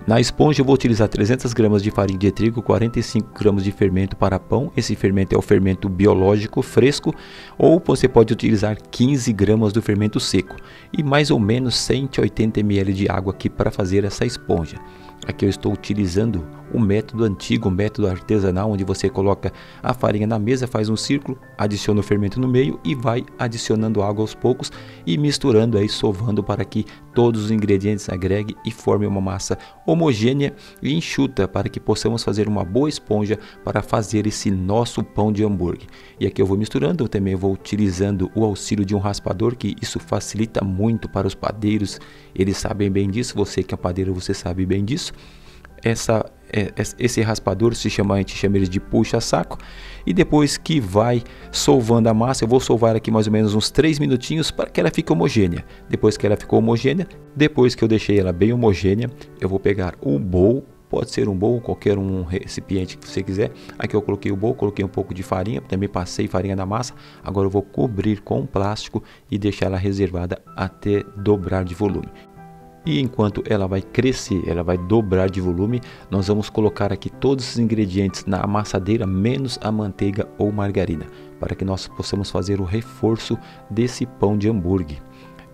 Na esponja eu vou utilizar 300 gramas de farinha de trigo, 45 gramas de fermento para pão. Esse fermento é o fermento biológico fresco, ou você pode utilizar 15 gramas do fermento seco e mais ou menos 180 ml de água aqui para fazer essa esponja. Aqui eu estou utilizando o método antigo, o método artesanal, onde você coloca a farinha na mesa, faz um círculo, adiciona o fermento no meio e vai adicionando água aos poucos e misturando aí, sovando para que todos os ingredientes agreguem e formem uma massa homogênea e enxuta para que possamos fazer uma boa esponja para fazer esse nosso pão de hambúrguer. E aqui eu vou misturando, eu também vou utilizando o auxílio de um raspador, que isso facilita muito para os padeiros, eles sabem bem disso, você que é padeiro, você sabe bem disso. Esse raspador a gente chama ele de puxa-saco, e depois que vai solvando a massa, eu vou solvar aqui mais ou menos uns 3 minutinhos para que ela fique homogênea. Depois que ela ficou homogênea, depois que eu deixei ela bem homogênea, eu vou pegar o bowl, pode ser um bowl, qualquer um recipiente que você quiser. Aqui eu coloquei o bowl, coloquei um pouco de farinha, também passei farinha na massa. Agora eu vou cobrir com plástico e deixar ela reservada até dobrar de volume. E enquanto ela vai crescer, ela vai dobrar de volume, nós vamos colocar aqui todos os ingredientes na amassadeira, menos a manteiga ou margarina, para que nós possamos fazer o reforço desse pão de hambúrguer.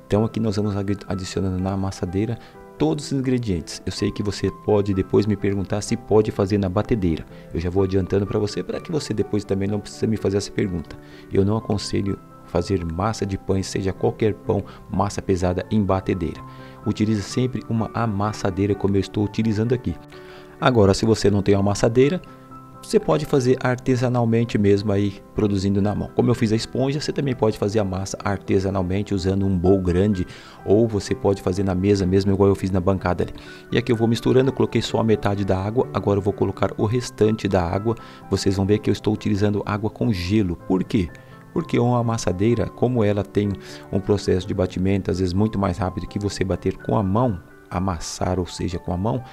Então aqui nós vamos adicionando na amassadeira todos os ingredientes. Eu sei que você pode depois me perguntar se pode fazer na batedeira. Eu já vou adiantando para você que você depois também não precisa me fazer essa pergunta. Eu não aconselho fazer massa de pães, seja qualquer pão, massa pesada, em batedeira. Utilize sempre uma amassadeira como eu estou utilizando aqui. Agora, se você não tem uma amassadeira, você pode fazer artesanalmente mesmo aí, produzindo na mão. Como eu fiz a esponja, você também pode fazer a massa artesanalmente usando um bowl grande, ou você pode fazer na mesa mesmo, igual eu fiz na bancada ali. E aqui eu vou misturando, eu coloquei só a metade da água, agora eu vou colocar o restante da água. Vocês vão ver que eu estou utilizando água com gelo. Por quê? Porque uma amassadeira, como ela tem um processo de batimento, às vezes muito mais rápido que você bater com a mão, amassar, ou seja, com a mão,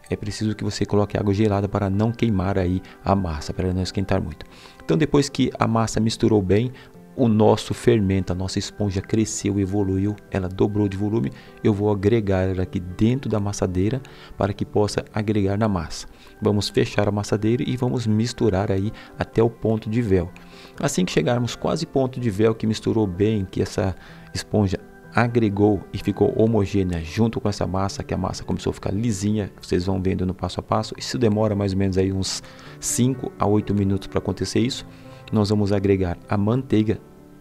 é preciso que você coloque água gelada para não queimar aí a massa, para não esquentar muito. Então depois que a massa misturou bem, o nosso fermento, a nossa esponja cresceu, evoluiu, ela dobrou de volume, eu vou agregar ela aqui dentro da amassadeira para que possa agregar na massa. Vamos fechar a amassadeira e vamos misturar aí até o ponto de véu. Assim que chegarmos quase ponto de véu, que misturou bem, que essa esponja agregou e ficou homogênea junto com essa massa, que a massa começou a ficar lisinha, vocês vão vendo no passo a passo. Isso demora mais ou menos aí uns 5 a 8 minutos para acontecer isso. Nós vamos agregar a manteiga.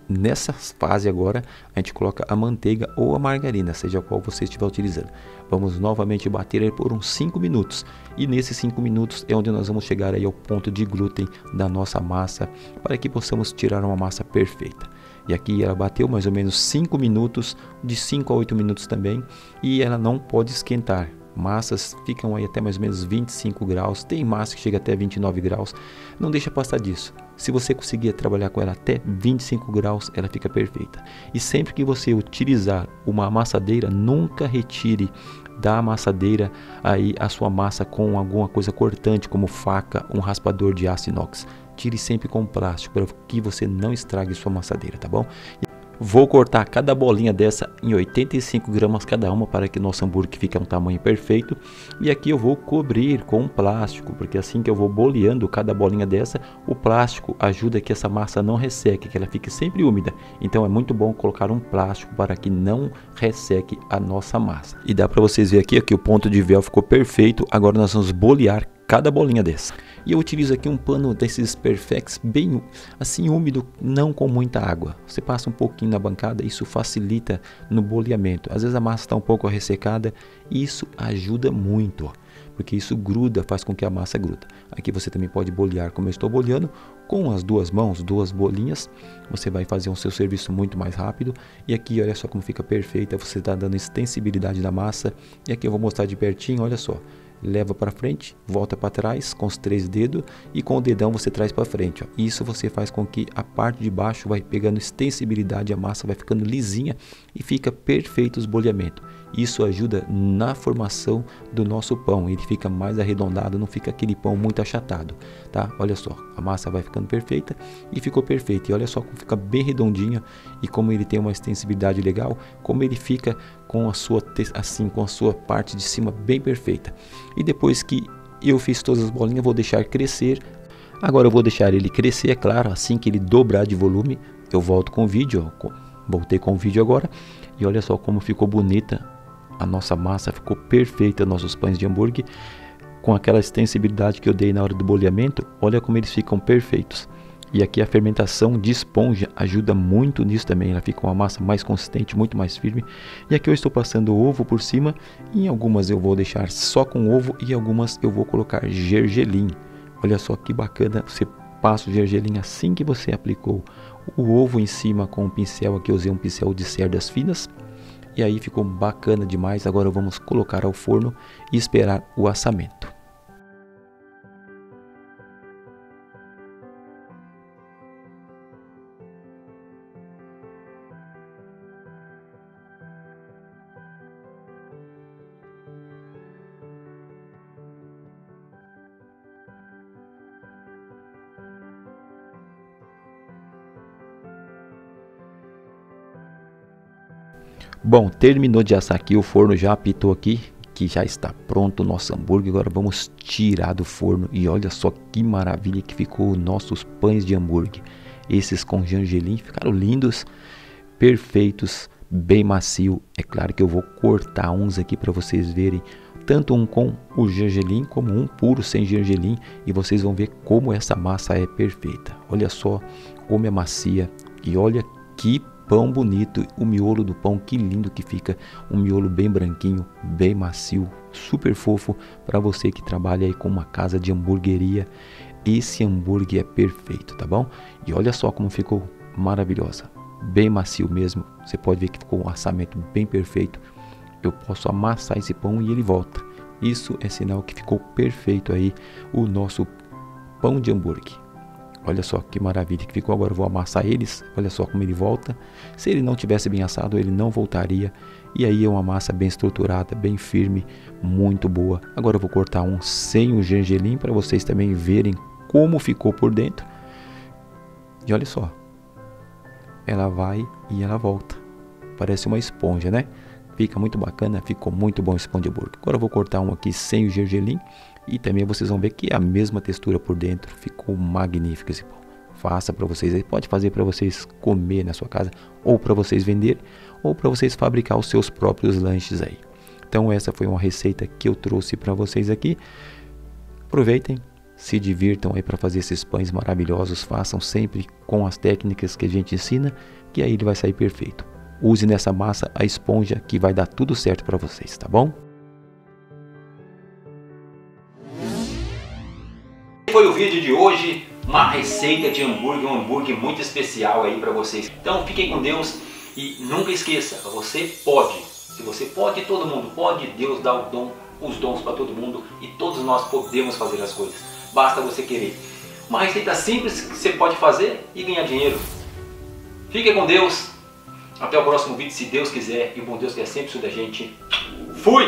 Nessa fase agora, a gente coloca a manteiga ou a margarina, seja qual você estiver utilizando. Vamos novamente bater aí por uns 5 minutos. E nesses 5 minutos é onde nós vamos chegar aí ao ponto de glúten da nossa massa, para que possamos tirar uma massa perfeita. E aqui ela bateu mais ou menos 5 minutos, de 5 a 8 minutos também, e ela não pode esquentar. Massas ficam aí até mais ou menos 25 graus, tem massa que chega até 29 graus, não deixa passar disso. Se você conseguir trabalhar com ela até 25 graus, ela fica perfeita. E sempre que você utilizar uma amassadeira, nunca retire da amassadeira aí a sua massa com alguma coisa cortante, como faca, um raspador de aço inox. Tire sempre com plástico para que você não estrague sua amassadeira, tá bom? Vou cortar cada bolinha dessa em 85 gramas cada uma, para que nosso hambúrguer fique um tamanho perfeito. E aqui eu vou cobrir com plástico, porque assim que eu vou boleando cada bolinha dessa, o plástico ajuda que essa massa não resseque, que ela fique sempre úmida. Então é muito bom colocar um plástico para que não resseque a nossa massa. E dá para vocês verem aqui que o ponto de véu ficou perfeito. Agora nós vamos bolear cada bolinha dessa. E eu utilizo aqui um pano desses Perfex bem assim úmido, não com muita água. Você passa um pouquinho na bancada, isso facilita no boleamento. Às vezes a massa está um pouco ressecada, e isso ajuda muito, porque isso gruda, faz com que a massa gruda. Aqui você também pode bolear como eu estou boleando, com as duas mãos, 2 bolinhas. Você vai fazer o seu serviço muito mais rápido. E aqui olha só como fica perfeita, você está dando extensibilidade na massa. E aqui eu vou mostrar de pertinho, olha só. Leva para frente, volta para trás com os 3 dedos e com o dedão você traz para frente, ó. Isso você faz com que a parte de baixo vai pegando extensibilidade, a massa vai ficando lisinha e fica perfeito os boleamentos. Isso ajuda na formação do nosso pão. Ele fica mais arredondado, não fica aquele pão muito achatado, tá? Olha só, a massa vai ficando perfeita e ficou perfeita. E olha só como fica bem redondinha e como ele tem uma extensibilidade legal, como ele fica com a sua com a sua parte de cima bem perfeita. E depois que eu fiz todas as bolinhas, vou deixar crescer. Agora eu vou deixar ele crescer, é claro, assim que ele dobrar de volume, eu volto com o vídeo, ó. Voltei com o vídeo agora e olha só como ficou bonita a nossa massa, ficou perfeita, nossos pães de hambúrguer, com aquela extensibilidade que eu dei na hora do boleamento, olha como eles ficam perfeitos. E aqui a fermentação de esponja ajuda muito nisso também, ela fica uma massa mais consistente, muito mais firme. E aqui eu estou passando ovo por cima, e em algumas eu vou deixar só com ovo e algumas eu vou colocar gergelim. Olha só que bacana, você passa o gergelim assim que você aplicou o ovo em cima com o pincel. Aqui eu usei um pincel de cerdas finas e aí ficou bacana demais. Agora vamos colocar ao forno e esperar o assamento. Bom, terminou de assar aqui, o forno já apitou aqui, que já está pronto o nosso hambúrguer. Agora vamos tirar do forno e olha só que maravilha que ficou os nossos pães de hambúrguer. Esses com gergelim ficaram lindos, perfeitos, bem macio. É claro que eu vou cortar uns aqui para vocês verem, tanto um com o gergelim como um puro sem gergelim, e vocês vão ver como essa massa é perfeita. Olha só como é macia e olha que pão bonito, o miolo do pão, que lindo que fica, um miolo bem branquinho, bem macio, super fofo para você que trabalha aí com uma casa de hamburgueria. Esse hambúrguer é perfeito, tá bom? E olha só como ficou maravilhosa, bem macio mesmo. Você pode ver que ficou um assamento bem perfeito. Eu posso amassar esse pão e ele volta. Isso é sinal que ficou perfeito aí o nosso pão de hambúrguer. Olha só que maravilha que ficou. Agora eu vou amassar eles. Olha só como ele volta. Se ele não tivesse bem assado, ele não voltaria. E aí é uma massa bem estruturada, bem firme, muito boa. Agora eu vou cortar um sem o gergelim para vocês também verem como ficou por dentro. E olha só. Ela vai e ela volta. Parece uma esponja, né? Fica muito bacana, ficou muito bom esse pão de hambúrguer. Agora eu vou cortar um aqui sem o gergelim. E também vocês vão ver que é a mesma textura por dentro. Ficou magnífico esse pão. Faça para vocês aí. Pode fazer para vocês comer na sua casa, ou para vocês vender, ou para vocês fabricar os seus próprios lanches aí. Então essa foi uma receita que eu trouxe para vocês aqui. Aproveitem, se divirtam aí para fazer esses pães maravilhosos. Façam sempre com as técnicas que a gente ensina, que aí ele vai sair perfeito. Use nessa massa a esponja que vai dar tudo certo para vocês, tá bom? Foi o vídeo de hoje, uma receita de hambúrguer, um hambúrguer muito especial aí para vocês. Então fiquem com Deus e nunca esqueça, você pode. Se você pode, todo mundo pode. Deus dá os dons para todo mundo e todos nós podemos fazer as coisas. Basta você querer. Uma receita simples que você pode fazer e ganhar dinheiro. Fiquem com Deus. Até o próximo vídeo, se Deus quiser. E o bom Deus quer sempre isso da gente. Fui!